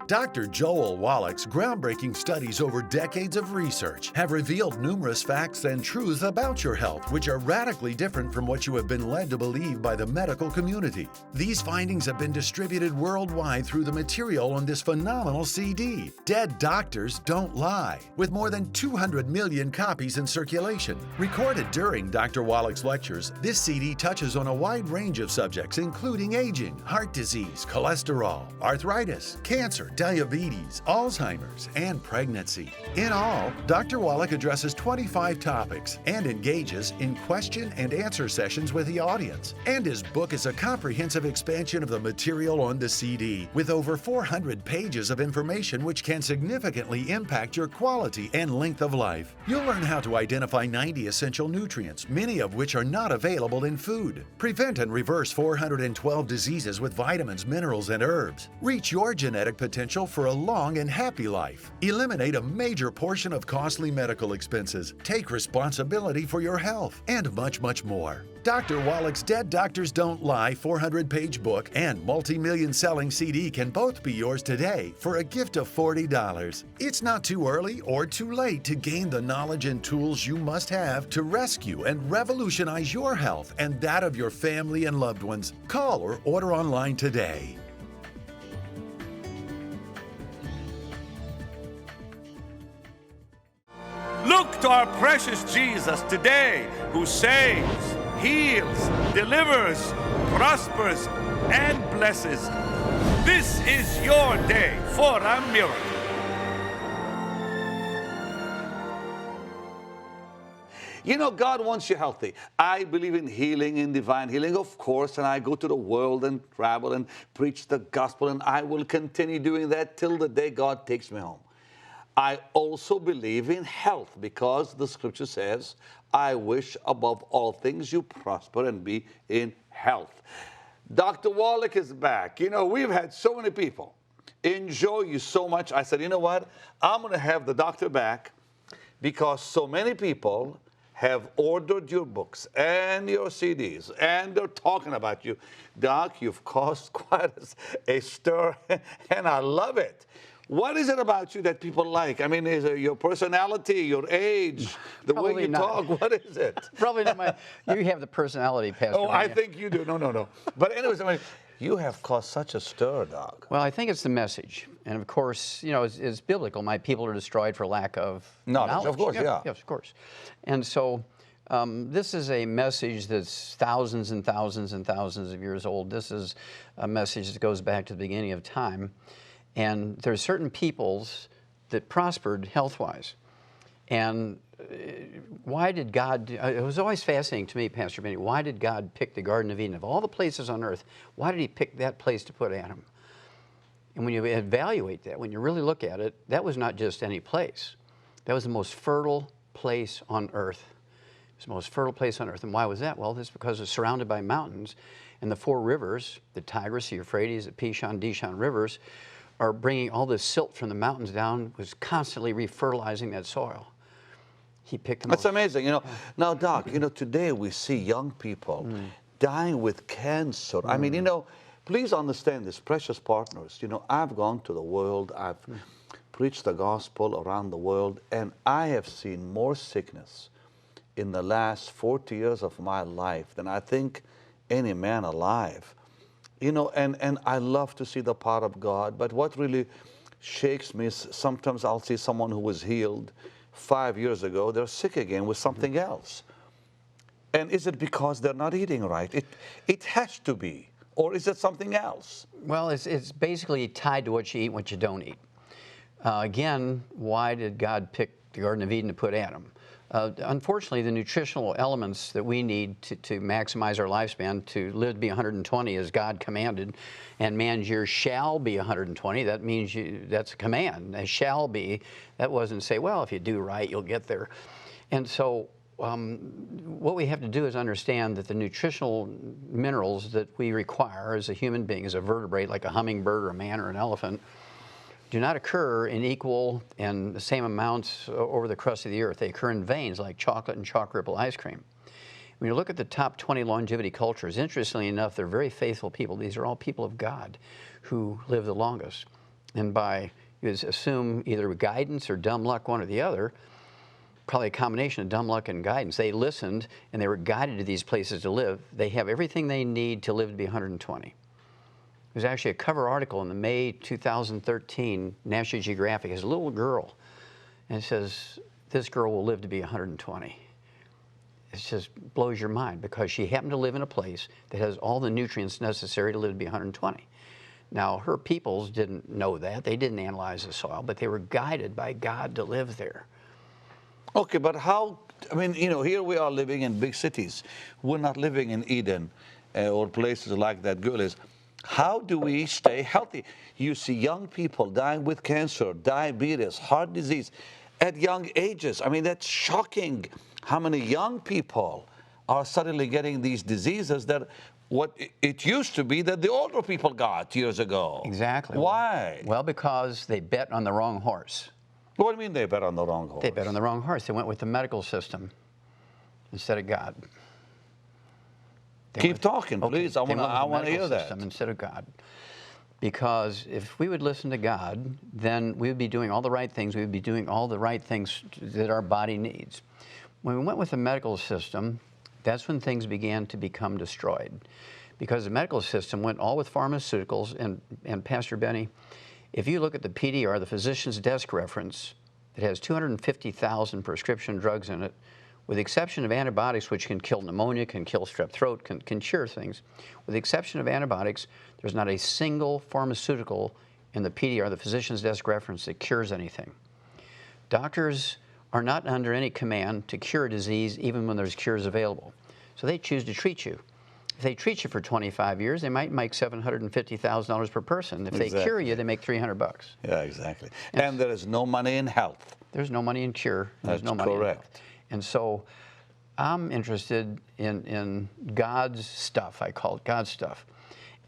Dr. Joel Wallach's groundbreaking studies over decades of research have revealed numerous facts and truths about your health which are radically different from what you have been led to believe by the medical community. These findings have been distributed worldwide through the material on this phenomenal CD, Dead Doctors Don't Lie, with more than 200 million copies in circulation. Recorded during Dr. Wallach's lectures, this CD touches on a wide range of subjects including aging, heart disease, cholesterol, arthritis, cancer, diabetes, Alzheimer's, and pregnancy. In all, Dr. Wallach addresses 25 topics and engages in question and answer sessions with the audience. And his book is a comprehensive expansion of the material on the CD, with over 400 pages of information which can significantly impact your quality and length of life. You'll learn how to identify 90 essential nutrients, many of which are not available in food. Prevent and reverse 412 diseases with vitamins, minerals, and herbs. Reach your genetic potential for a long and happy life. Eliminate a major portion of costly medical expenses. Take responsibility for your health, and much, much more. Dr. Wallach's Dead Doctors Don't Lie 400-page book and multi-million selling CD can both be yours today for a gift of $40. It's not too early or too late to gain the knowledge and tools you must have to rescue and revolutionize your health and that of your family and loved ones. Call or order online today. Look to our precious Jesus today, who saves, heals, delivers, prospers, and blesses. This is your day for a miracle. You know, God wants you healthy. I believe in healing, in divine healing, of course, and I go to the world and travel and preach the gospel, and I will continue doing that till the day God takes me home. I also believe in health because the scripture says, I wish above all things you prosper and be in health. Dr. Wallach is back. You know, we've had so many people enjoy you so much. I said, you know what? I'm going to have the doctor back because so many people have ordered your books and your CDs, and they're talking about you. Doc, you've caused quite a stir, and I love it. What is it about you that people like? I mean, is it your personality, your age, the way you talk? What is it? Probably not you have the personality, Pastor. Oh, I think you do. No. But anyways, I mean, you have caused such a stir, Doc. Well, I think it's the message. And of course, you know, it's biblical. My people are destroyed for lack of knowledge. Of course, yeah. Yes, of course. And so this is a message that's thousands and thousands and thousands of years old. This is a message that goes back to the beginning of time. And there's certain peoples that prospered health-wise. And why did God, it was always fascinating to me, Pastor Benny, why did God pick the Garden of Eden? Of all the places on earth, why did he pick that place to put Adam? And when you evaluate that, when you really look at it, that was not just any place. That was the most fertile place on earth. It was the most fertile place on earth. And why was that? Well, that's because it's surrounded by mountains. And the four rivers, the Tigris, the Euphrates, the Pishon, Dishon rivers, are bringing all this silt from the mountains down, was constantly refertilizing that soil. He picked them. That's amazing. You know, now, Doc, you know, today we see young people dying with cancer. I mean, you know, please understand this, precious partners. You know, I've gone to the world, I've preached the gospel around the world, and I have seen more sickness in the last 40 years of my life than I think any man alive. You know, and I love to see the power of God, but what really shakes me is sometimes I'll see someone who was healed 5 years ago, they're sick again with something else. And is it because they're not eating right? It has to be. Or is it something else? Well, it's basically tied to what you eat and what you don't eat. Again, why did God pick the Garden of Eden to put Adam? Unfortunately, the nutritional elements that we need to maximize our lifespan, to live to be 120 as God commanded, and man's years shall be 120, that means that's a command. They shall be. That wasn't say, well, if you do right, you'll get there. And so what we have to do is understand that the nutritional minerals that we require as a human being, as a vertebrate, like a hummingbird or a man or an elephant, do not occur in equal and the same amounts over the crust of the earth. They occur in veins like chocolate and chalk ripple ice cream. When you look at the top 20 longevity cultures, interestingly enough, they're very faithful people. These are all people of God who live the longest. And by, you assume either guidance or dumb luck, one or the other, probably a combination of dumb luck and guidance. They listened and they were guided to these places to live. They have everything they need to live to be 120. There's actually a cover article in the May 2013 National Geographic. It's a little girl, and it says, this girl will live to be 120. It just blows your mind because she happened to live in a place that has all the nutrients necessary to live to be 120. Now, her peoples didn't know that. They didn't analyze the soil, but they were guided by God to live there. Okay, but how, I mean, you know, here we are living in big cities. We're not living in Eden or places like that girl is. How do we stay healthy? You see young people dying with cancer, diabetes, heart disease at young ages. I mean, that's shocking how many young people are suddenly getting these diseases that what it used to be that the older people got years ago. Exactly. Why? Well, because they bet on the wrong horse. What do you mean they bet on the wrong horse? They bet on the wrong horse. They went with the medical system instead of God. Keep talking, please. I want to hear that. Instead of God. Because if we would listen to God, then we would be doing all the right things. We would be doing all the right things that our body needs. When we went with the medical system, that's when things began to become destroyed. Because the medical system went all with pharmaceuticals, and Pastor Benny, if you look at the PDR, the physician's desk reference, it has 250,000 prescription drugs in it, with the exception of antibiotics, which can kill pneumonia, can kill strep throat, can cure things. With the exception of antibiotics, there's not a single pharmaceutical in the PDR, the physician's desk reference, that cures anything. Doctors are not under any command to cure a disease even when there's cures available. So they choose to treat you. If they treat you for 25 years, they might make $750,000 per person. If they cure you, they make $300. Yeah, exactly. And there is no money in health. There's no money in cure. There's That's no money correct. in health. And so I'm interested in God's stuff, I call it God's stuff.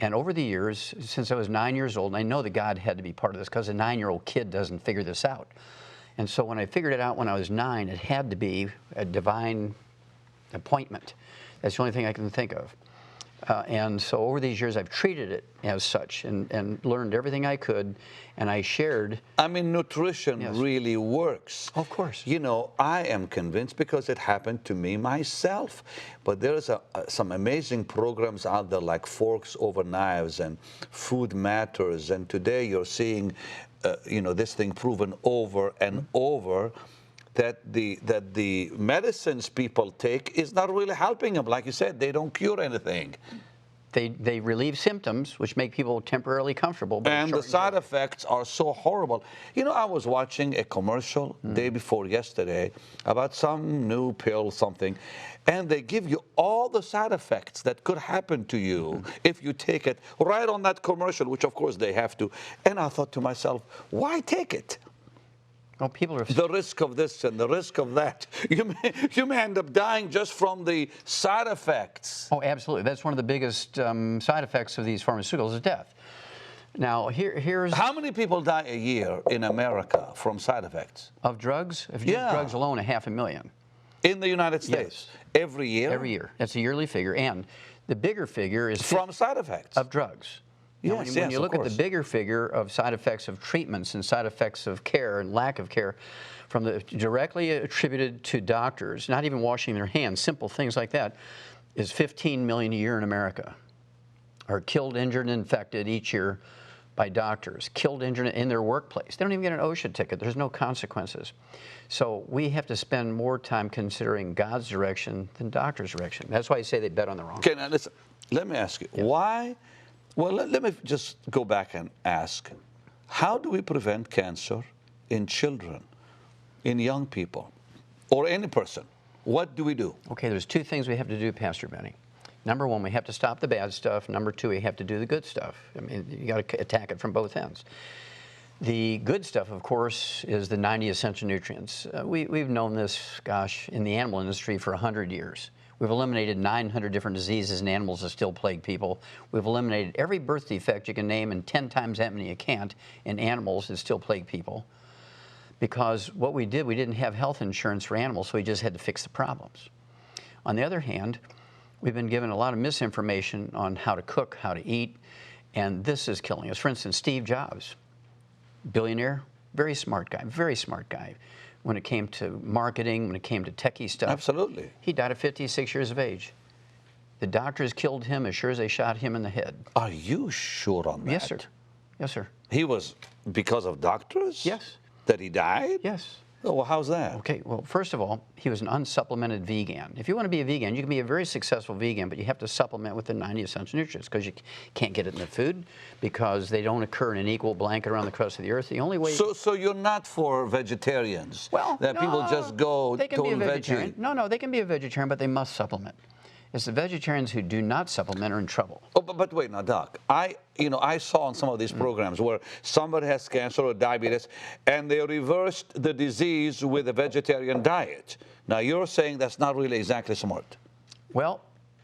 And over the years, since I was 9 years old, and I know that God had to be part of this because a 9-year-old kid doesn't figure this out. And so when I figured it out when I was 9, it had to be a divine appointment. That's the only thing I can think of. And so over these years, I've treated it as such and learned everything I could, and I shared. I mean, nutrition really works. Of course. You know, I am convinced because it happened to me myself. But there's some amazing programs out there like Forks Over Knives and Food Matters. And today you're seeing, you know, this thing proven over and over. That the medicines people take is not really helping them. Like you said, they don't cure anything. They relieve symptoms, which make people temporarily comfortable. But and the side effects are so horrible. You know, I was watching a commercial day before yesterday about some new pill, something, and they give you all the side effects that could happen to you if you take it right on that commercial, which of course they have to. And I thought to myself, why take it? Well, people are the risk of this and the risk of that. You may end up dying just from the side effects. Oh, absolutely. That's one of the biggest side effects of these pharmaceuticals is death. Now, here's... How many people die a year in America from side effects? Of drugs? If you use drugs alone, 500,000. In the United States? Yes. Every year? Every year. That's a yearly figure. And the bigger figure is... From side effects? Of drugs. Now, when you look at the bigger figure of side effects of treatments and side effects of care and lack of care, from the directly attributed to doctors, not even washing their hands, simple things like that, is 15 million a year in America are killed, injured, and infected each year by doctors, killed, injured in their workplace. They don't even get an OSHA ticket. There's no consequences. So we have to spend more time considering God's direction than doctor's direction. That's why I say they bet on the wrong. Okay, now listen, let me ask you, why? Well, let me just go back and ask, how do we prevent cancer in children, in young people, or any person? What do we do? Okay, there's two things we have to do, Pastor Benny. Number one, we have to stop the bad stuff. Number two, we have to do the good stuff. I mean, you got to attack it from both ends. The good stuff, of course, is the 90 essential nutrients. We've known this, gosh, in the animal industry for 100 years. We've eliminated 900 different diseases in animals that still plague people. We've eliminated every birth defect you can name and 10 times that many you can't in animals that still plague people. Because what we did, we didn't have health insurance for animals, so we just had to fix the problems. On the other hand, we've been given a lot of misinformation on how to cook, how to eat, and this is killing us. For instance, Steve Jobs. billionaire, very smart guy, very smart guy. When it came to marketing, when it came to techie stuff. Absolutely. He died at 56 years of age. The doctors killed him as sure as they shot him in the head. Are you sure on that? Yes, sir. Yes, sir. He was because of doctors? Yes. That he died? Yes. Oh, well, how's that? Okay, well, first of all, he was an unsupplemented vegan. If you want to be a vegan, you can be a very successful vegan, but you have to supplement with the 90 essential nutrients because you can't get it in the food because they don't occur in an equal blanket around the crust of the earth. The only way... So you're not for vegetarians? Well, that people just go they can be a total vegetarian. veggie? No, they can be a vegetarian, but they must supplement. It's the vegetarians who do not supplement are in trouble. Oh, but wait, now, Doc, I saw on some of these programs where somebody has cancer or diabetes, and they reversed the disease with a vegetarian diet. Now, you're saying that's not really exactly smart. Well,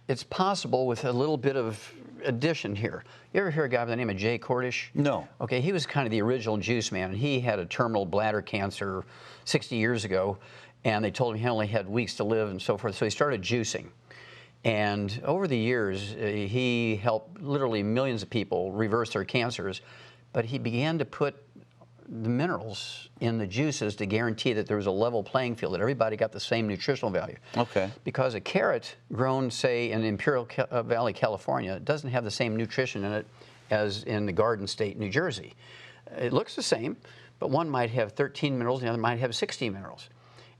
it's possible with a little bit of addition here. You ever hear a guy by the name of Jay Cordish? No. Okay, he was kind of the original juice man, and he had a terminal bladder cancer 60 years ago, and they told him he only had weeks to live and so forth, so he started juicing. And over the years, he helped literally millions of people reverse their cancers, but he began to put the minerals in the juices to guarantee that there was a level playing field, that everybody got the same nutritional value. Okay. Because a carrot grown, say, in Imperial Valley, California, doesn't have the same nutrition in it as in the Garden State, New Jersey. It looks the same, but one might have 13 minerals and the other might have 60 minerals.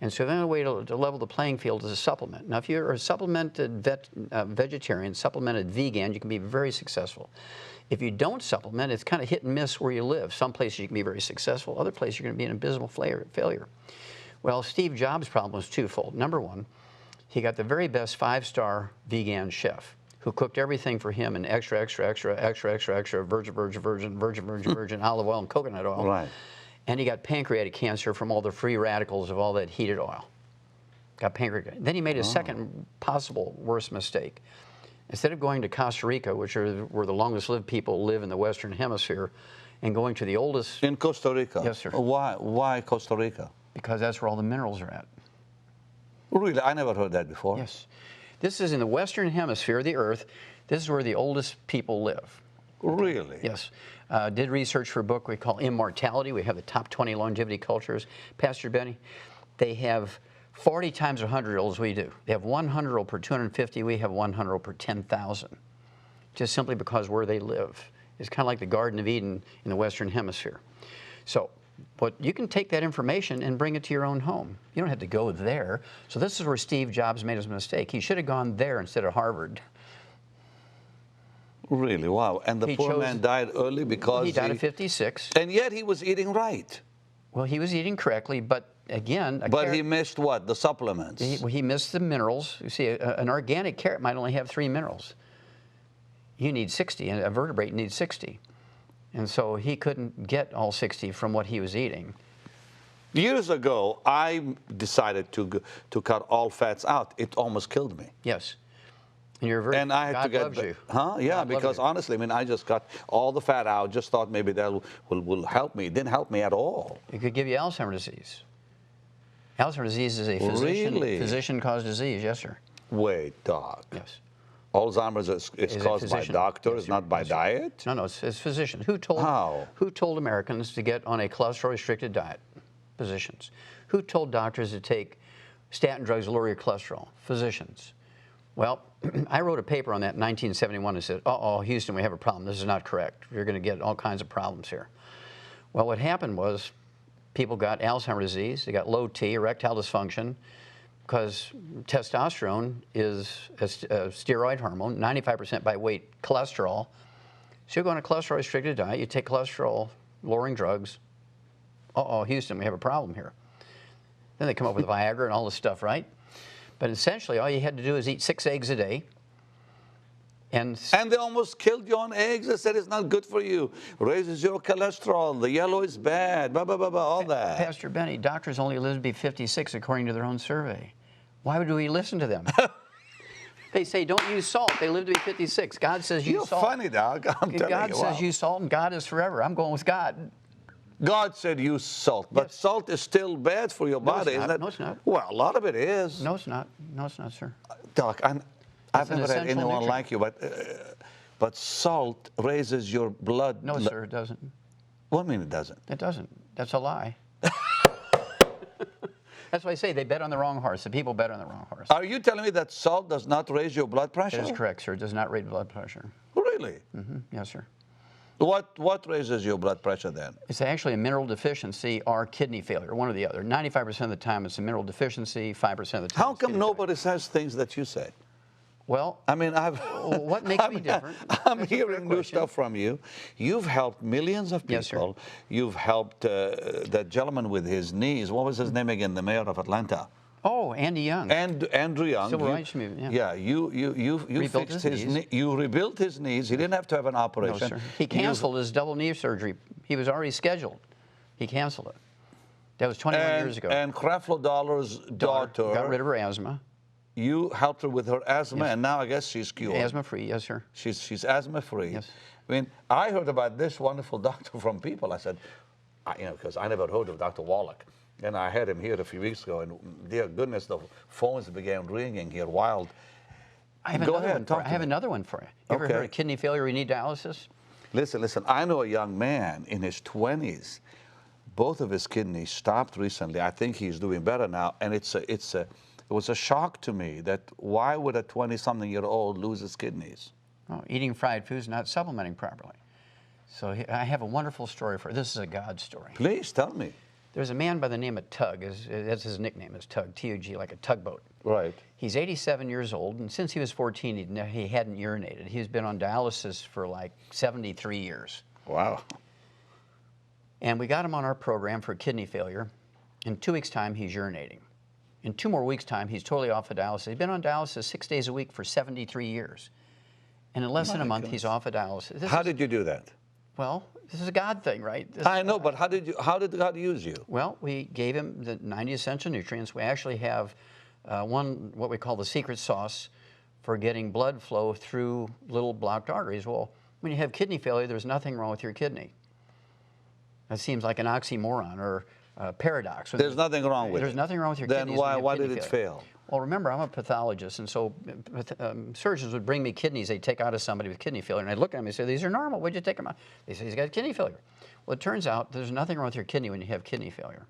And so the only way to level the playing field is a supplement. Now, if you're a supplemented vegetarian, supplemented vegan, you can be very successful. If you don't supplement, it's kind of hit and miss where you live. Some places you can be very successful, other places you're going to be an abysmal failure. Well, Steve Jobs' problem was twofold. Number one, he got the very best 5-star vegan chef who cooked everything for him in extra virgin olive oil and coconut oil. Right. And he got pancreatic cancer from all the free radicals of all that heated oil. Got pancreatic. Then he made a second possible worst mistake. Instead of going to Costa Rica, which are where the longest lived people live in the Western Hemisphere, and going to the oldest... In Costa Rica? Yes, sir. Why Costa Rica? Because that's where all the minerals are at. Really? I never heard that before. Yes. This is in the Western Hemisphere of the Earth. This is where the oldest people live. Really? Yes. Did research for a book we call Immortality. We have the top 20 longevity cultures. Pastor Benny, they have 40 times 100-year-olds we do. They have 100-year-old per 250. We have 100-year-old per 10,000. Just simply because where they live. It's kind of like the Garden of Eden in the Western Hemisphere. So, but you can take that information and bring it to your own home. You don't have to go there. So this is where Steve Jobs made his mistake. He should have gone there instead of Harvard. Really? Wow. And the poor man died early because he died at 56. And yet he was eating right. Well, he was eating correctly, but again... But he missed what? The supplements. He missed the minerals. You see, an organic carrot might only have 3 minerals. You need 60, and a vertebrate needs 60. And so he couldn't get all 60 from what he was eating. Years ago, I decided to cut all fats out. It almost killed me. Yes. And you're very, and I had God to get loves you. Huh? Yeah, God because honestly, I mean, I just cut all the fat out. Just thought maybe that will help me. It didn't help me at all. It could give you Alzheimer's disease. Alzheimer's disease is a physician-caused disease. Yes, sir. Wait, Doc. Yes. Alzheimer's is caused by doctors, not by diet? No, it's physicians. Who told Americans to get on a cholesterol-restricted diet? Physicians. Who told doctors to take statin drugs to lower your cholesterol? Physicians. Well, I wrote a paper on that in 1971 and said, uh-oh, Houston, we have a problem. This is not correct. You're going to get all kinds of problems here. Well, what happened was people got Alzheimer's disease. They got low T, erectile dysfunction, because testosterone is a steroid hormone, 95% by weight cholesterol. So you go on a cholesterol-restricted diet, you take cholesterol-lowering drugs. Uh-oh, Houston, we have a problem here. Then they come up with Viagra and all this stuff, right? But essentially, all you had to do is eat 6 eggs a day. And they almost killed you on eggs. They said it's not good for you. Raises your cholesterol. The yellow is bad. Blah, blah, blah, blah, all that. Pastor Benny, doctors only live to be 56 according to their own survey. Why would we listen to them? They say don't use salt. They live to be 56. God says use salt. You're funny, Doc. I'm telling you. God says use salt, and God is forever. I'm going with God. God said use salt, but salt is still bad for your body, isn't it? No, it's not. Well, a lot of it is. No, it's not. No, it's not, sir. Doc, I've never had anyone like you, but salt raises your blood. No, sir, it doesn't. What do you mean it doesn't? It doesn't. That's a lie. That's why I say they bet on the wrong horse. The people bet on the wrong horse. Are you telling me that salt does not raise your blood pressure? That is correct, sir. It does not raise blood pressure. Really? Yes, sir. What raises your blood pressure then? It's actually a mineral deficiency or kidney failure, one or the other. 95% of the time it's a mineral deficiency, 5% of the time How it's come kidney nobody says things that you say? failure. Well, I mean, what makes me different? I'm That's a fair hearing new question. stuff from you. You've helped millions of people. Yes, sir. You've helped that gentleman with his knees. What was his name again? The mayor of Atlanta. Oh, Andy Young. And Andrew Young. Civil rights movement, yeah. You Rebuilt fixed his knees. you rebuilt his knees. He didn't have to have an No, operation. sir. He canceled his double knee surgery. He was already scheduled. He canceled it. That was 21 years ago. And Creflo Dollar's daughter, got rid of her asthma. you helped her with her asthma, and now I guess she's cured. Asthma-free, yes, sir. She's asthma-free. Yes. I mean, I heard about this wonderful doctor from people. I said, because I never heard of Dr. Wallach. And I had him here a few weeks ago, and dear goodness, the phones began ringing here wild. I have Go another ahead, one for talk you. to I have me. another one for you. You ever Okay. heard of kidney failure, you need dialysis? Listen, I know a young man in his 20s. Both of his kidneys stopped recently. I think he's doing better now. And it was a shock to me that why would a 20-something-year-old lose his kidneys? Oh, eating fried foods, not supplementing properly. So I have a wonderful story for you. This is a God story. Please tell me. There's a man by the name of Tug. That's his nickname, is Tug, T-U-G, like a tugboat. Right. He's 87 years old, and since he was 14, he hadn't urinated. He's been on dialysis for like 73 years. Wow. And we got him on our program for kidney failure. In 2 weeks' time, he's urinating. In 2 more weeks' time, he's totally off of dialysis. He's been on dialysis 6 days a week for 73 years. And in less than a month, he's off of dialysis. How did you do that? Well, this is a God thing, right? I know, but how did God use you? Well, we gave him the 90 essential nutrients. We actually have what we call the secret sauce for getting blood flow through little blocked arteries. Well, when you have kidney failure, there's nothing wrong with your kidney. That seems like an oxymoron or a paradox. There's nothing wrong with it. There's nothing wrong with your Then kidneys. when you have why kidney did it failure. fail? Well, remember, I'm a pathologist, and so surgeons would bring me kidneys they'd take out of somebody with kidney failure, and I'd look at them and say, these are normal, why'd you take them out? They say, he's got kidney failure. Well, it turns out there's nothing wrong with your kidney when you have kidney failure.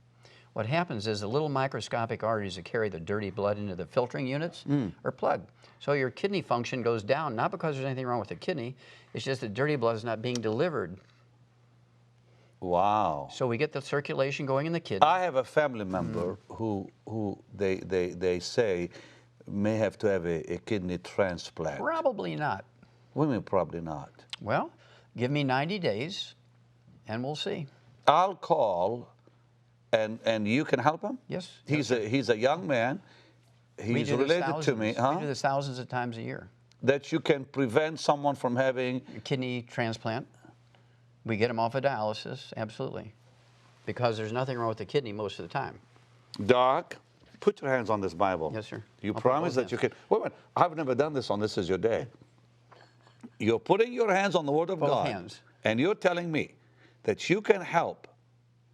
What happens is the little microscopic arteries that carry the dirty blood into the filtering units are plugged. So your kidney function goes down, not because there's anything wrong with the kidney, it's just that dirty blood is not being delivered. Wow. So we get the circulation going in the kidney. I have a family member who they say may have to have a kidney transplant. Probably not. What do you mean probably not? Well, give me 90 days, and we'll see. I'll call, and you can help him? Yes. He's a young man. We He's do this related to me, thousands. We do this thousands of times a year. That you can prevent someone from having. A kidney transplant. We get them off of dialysis, absolutely. Because there's nothing wrong with the kidney most of the time. Doc, put your hands on this Bible. Yes, sir. You I'll put promise both that you can. Wait a minute. I've never done this on This Is Your Day. You're putting your hands on the Word of Both God. hands. And you're telling me that you can help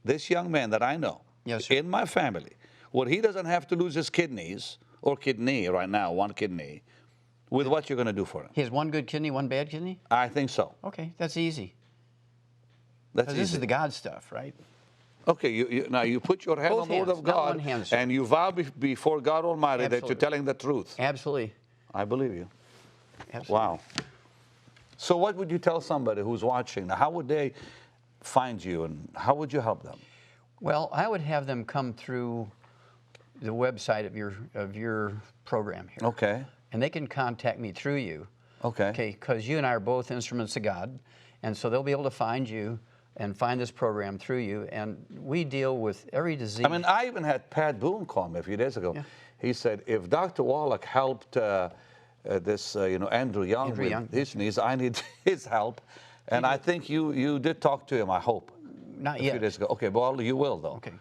this young man that I know Yes, sir. in my family, where he doesn't have to lose his kidneys, or kidney right now, one kidney, with what you're going to do for him. He has one good kidney, one bad kidney? I think so. Okay, that's easy. That's This easy. is the God stuff, right? Okay, now you put your hand Both on the Word hands, of not God, one hand, sir. and you vow before God Almighty that you're Absolutely. telling the truth. Absolutely. I believe you. Absolutely. Wow. So what would you tell somebody who's watching? Now, how would they find you, and how would you help them? Well, I would have them come through the website of your program here. Okay. And they can contact me through you. Okay. Okay, because you and I are both instruments of God, and so they'll be able to find you and find this program through you. And we deal with every disease. I mean, I even had Pat Boone call me a few days ago. Yeah. He said, if Dr. Wallach helped Andrew Young with his knees, I need his help. And I think you did talk to him, I hope. Not a yet. few days ago. Okay, well, you will, though. Okay.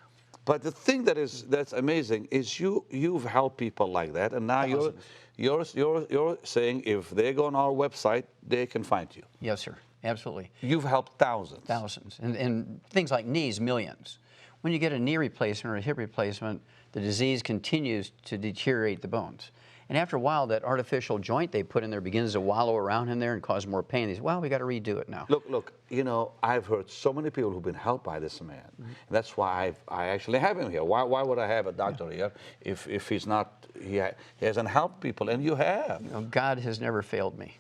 But the thing that's amazing is you've helped people like that, and now you're saying if they go on our website, they can find you. Yes, sir. Absolutely. You've helped thousands. Thousands. And things like knees, millions. When you get a knee replacement or a hip replacement, the disease continues to deteriorate the bones. And after a while, that artificial joint they put in there begins to wallow around in there and cause more pain. They say, well, we got to redo it now. Look, you know, I've heard so many people who've been helped by this man. Mm-hmm. That's why I actually have him here. Why would I have a doctor here if he's not, he hasn't helped people, and you have. You know, God has never failed me.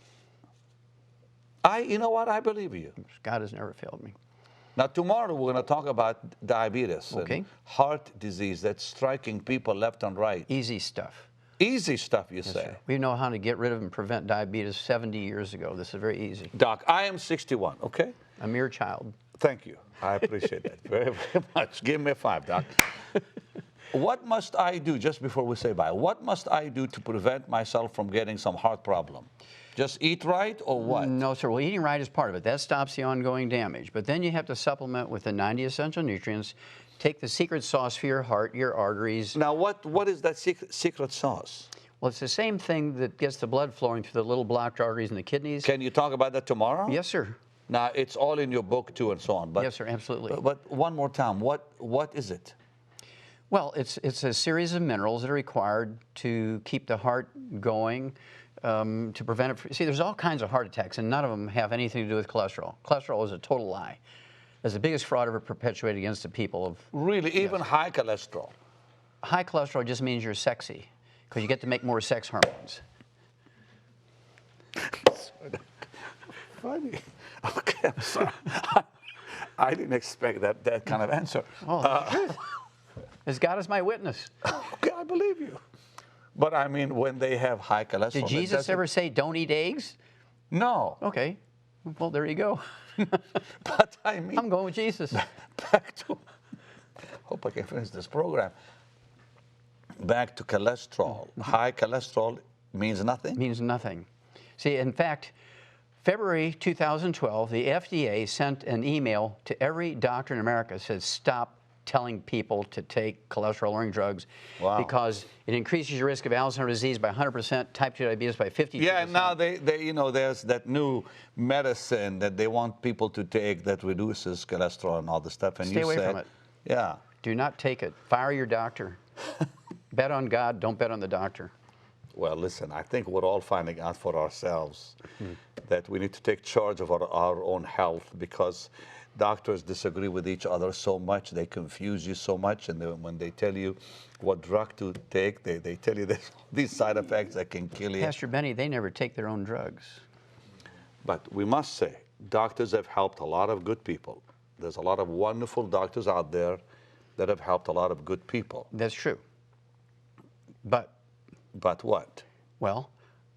You know what, I believe you. God has never failed me. Now, tomorrow we're going to talk about diabetes and heart disease that's striking people left and right. Easy stuff. Easy stuff, you say? Sir. We know how to get rid of and prevent diabetes 70 years ago. This is very easy. Doc, I am 61, okay? A mere child. Thank you. I appreciate that very, very much. Give me a 5, Doc. What must I do, just before we say bye, what must I do to prevent myself from getting some heart problem? Just eat right or what? No, sir. Well, eating right is part of it. That stops the ongoing damage. But then you have to supplement with the 90 essential nutrients. Take the secret sauce for your heart, your arteries. Now, what is that secret sauce? Well, it's the same thing that gets the blood flowing through the little blocked arteries in the kidneys. Can you talk about that tomorrow? Yes, sir. Now, it's all in your book, too, and so on. But, yes, sir, absolutely. But one more time, what is it? Well, it's a series of minerals that are required to keep the heart going, to prevent it. See, there's all kinds of heart attacks, and none of them have anything to do with cholesterol. Cholesterol is a total lie. It's the biggest fraud ever perpetuated against the people of... Really? Even high cholesterol? High cholesterol just means you're sexy, because you get to make more sex hormones. Funny. Okay, I'm sorry. I didn't expect that kind of answer. Oh, as God is my witness. Okay, I believe you. But I mean, when they have high cholesterol... Did Jesus ever say, don't eat eggs? No. Okay. Well, there you go. But I mean... I'm going with Jesus. Back to... Hope I can finish this program. Back to cholesterol. High cholesterol means nothing? Means nothing. See, in fact, February 2012, the FDA sent an email to every doctor in America that said, stop telling people to take cholesterol-lowering drugs because it increases your risk of Alzheimer's disease by 100%, type 2 diabetes by 50%. Yeah, and now they you know, there's that new medicine that they want people to take that reduces cholesterol and all the stuff. And Stay away from it. Yeah. Do not take it. Fire your doctor. Bet on God, don't bet on the doctor. Well, listen, I think we're all finding out for ourselves that we need to take charge of our own health, because doctors disagree with each other so much, they confuse you so much, and when they tell you what drug to take, they tell you these side effects that can kill you. Pastor Benny, they never take their own drugs. But we must say, doctors have helped a lot of good people. There's a lot of wonderful doctors out there that have helped a lot of good people. That's true. But what? Well,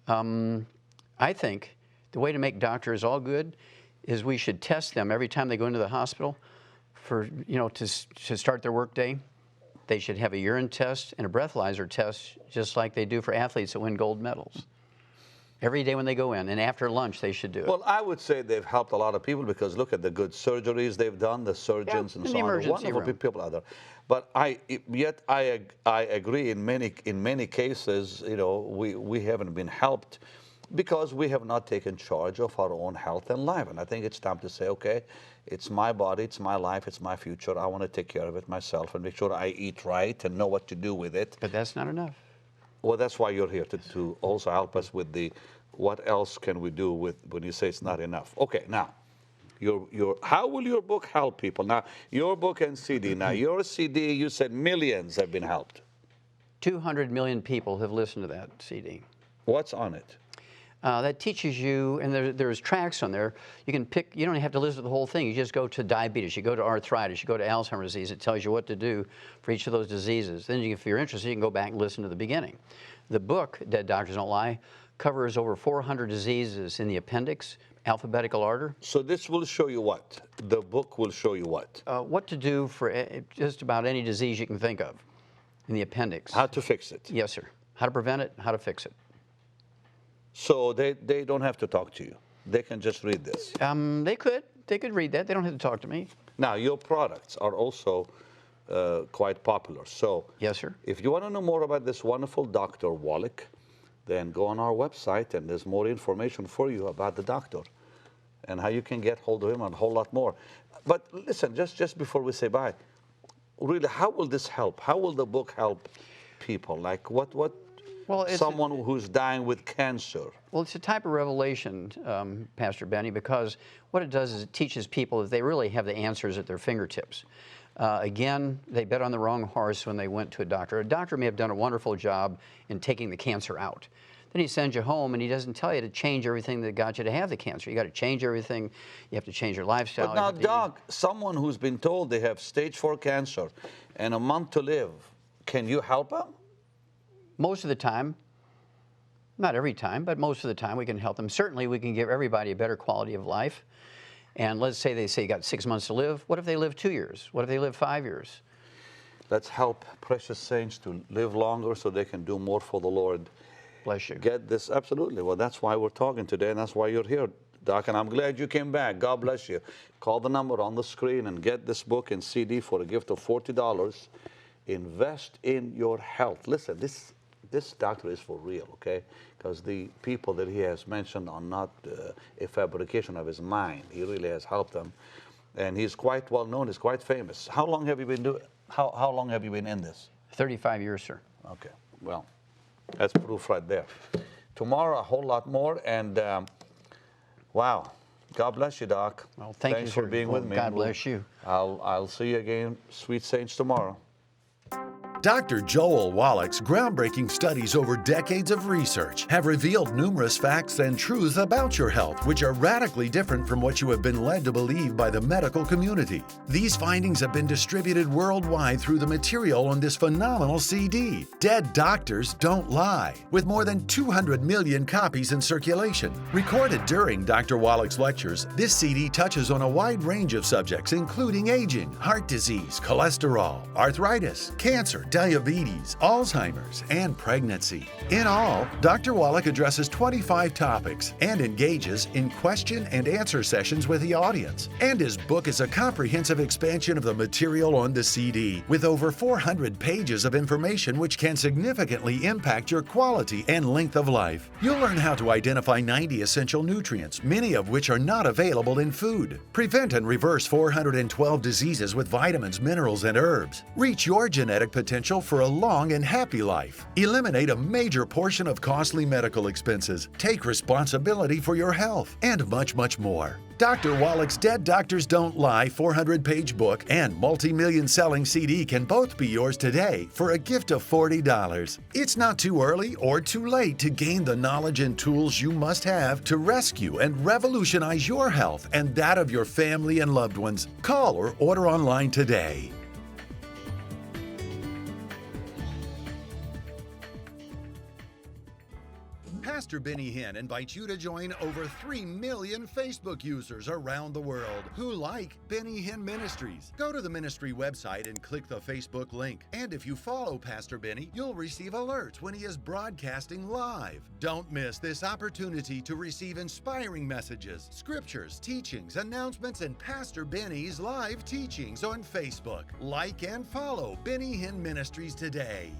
I think the way to make doctors all good is we should test them every time they go into the hospital for, you know, to start their workday. They should have a urine test and a breathalyzer test, just like they do for athletes that win gold medals. Every day when they go in, and after lunch they should do it. Well, I would say they've helped a lot of people, because look at the good surgeries they've done, the surgeons and so on. Wonderful people out there. But I agree in many cases, you know, we haven't been helped because we have not taken charge of our own health and life. And I think it's time to say, okay, it's my body, it's my life, it's my future. I want to take care of it myself and make sure I eat right and know what to do with it. But that's not enough. Well, that's why you're here, to also help us with the what else can we do with when you say it's not enough. Okay, now, how will your book help people? Now, your book and CD. Now, your CD, you said millions have been helped. 200 million people have listened to that CD. What's on it? That teaches you, and there's tracks on there. You can pick, you don't have to listen to the whole thing. You just go to diabetes, you go to arthritis, you go to Alzheimer's disease. It tells you what to do for each of those diseases. Then if you're interested, you can go back and listen to the beginning. The book, Dead Doctors Don't Lie, covers over 400 diseases in the appendix, alphabetical order. So this will show you what? The book will show you what? What to do for just about any disease you can think of in the appendix. How to fix it? Yes, sir. How to prevent it, how to fix it. So they don't have to talk to you. They can just read this. They could read that. They don't have to talk to me. Now, your products are also quite popular. So yes, sir. If you want to know more about this wonderful Dr. Wallach, then go on our website, and there's more information for you about the doctor and how you can get hold of him and a whole lot more. But listen, just before we say bye, really, how will this help? How will the book help people? Like what Well, someone who's dying with cancer? Well, it's a type of revelation, Pastor Benny, because what it does is it teaches people that they really have the answers at their fingertips. Again, they bet on the wrong horse when they went to a doctor. A doctor may have done a wonderful job in taking the cancer out. Then he sends you home and he doesn't tell you to change everything that got you to have the cancer. You got to change everything. You have to change your lifestyle. But now, Doc, someone who's been told they have stage 4 cancer and a month to live, can you help them? Most of the time, not every time, but most of the time we can help them. Certainly we can give everybody a better quality of life. And let's say they say you got 6 months to live. What if they live 2 years? What if they live 5 years? Let's help precious saints to live longer so they can do more for the Lord. Bless you. Get this, absolutely. Well, that's why we're talking today, and that's why you're here, Doc, and I'm glad you came back. God bless you. Call the number on the screen and get this book and CD for a gift of $40. Invest in your health. Listen, this doctor is for real, okay? Because the people that he has mentioned are not a fabrication of his mind. He really has helped them, and he's quite well known. He's quite famous. How long have you been doing? How long have you been in this? 35 years, sir. Okay. Well, that's proof right there. Tomorrow, a whole lot more, and wow. God bless you, Doc. Well, thanks for being with me. God bless you. I'll see you again, sweet saints, tomorrow. Dr. Joel Wallach's groundbreaking studies over decades of research have revealed numerous facts and truths about your health which are radically different from what you have been led to believe by the medical community. These findings have been distributed worldwide through the material on this phenomenal CD, Dead Doctors Don't Lie, with more than 200 million copies in circulation. Recorded during Dr. Wallach's lectures, this CD touches on a wide range of subjects including aging, heart disease, cholesterol, arthritis, cancer, diabetes, Alzheimer's, and pregnancy. In all, Dr. Wallach addresses 25 topics and engages in question and answer sessions with the audience. And his book is a comprehensive expansion of the material on the CD, with over 400 pages of information which can significantly impact your quality and length of life. You'll learn how to identify 90 essential nutrients, many of which are not available in food. Prevent and reverse 412 diseases with vitamins, minerals, and herbs. Reach your genetic potential for a long and happy life. Eliminate a major portion of costly medical expenses. Take responsibility for your health, and much, much more. Dr. Wallach's Dead Doctors Don't Lie 400-page book and multi-million selling CD can both be yours today for a gift of $40. It's not too early or too late to gain the knowledge and tools you must have to rescue and revolutionize your health and that of your family and loved ones. Call or order online today. Pastor Benny Hinn invites you to join over 3 million Facebook users around the world who like Benny Hinn Ministries. Go to the ministry website and click the Facebook link. And if you follow Pastor Benny, you'll receive alerts when he is broadcasting live. Don't miss this opportunity to receive inspiring messages, scriptures, teachings, announcements, and Pastor Benny's live teachings on Facebook. Like and follow Benny Hinn Ministries today.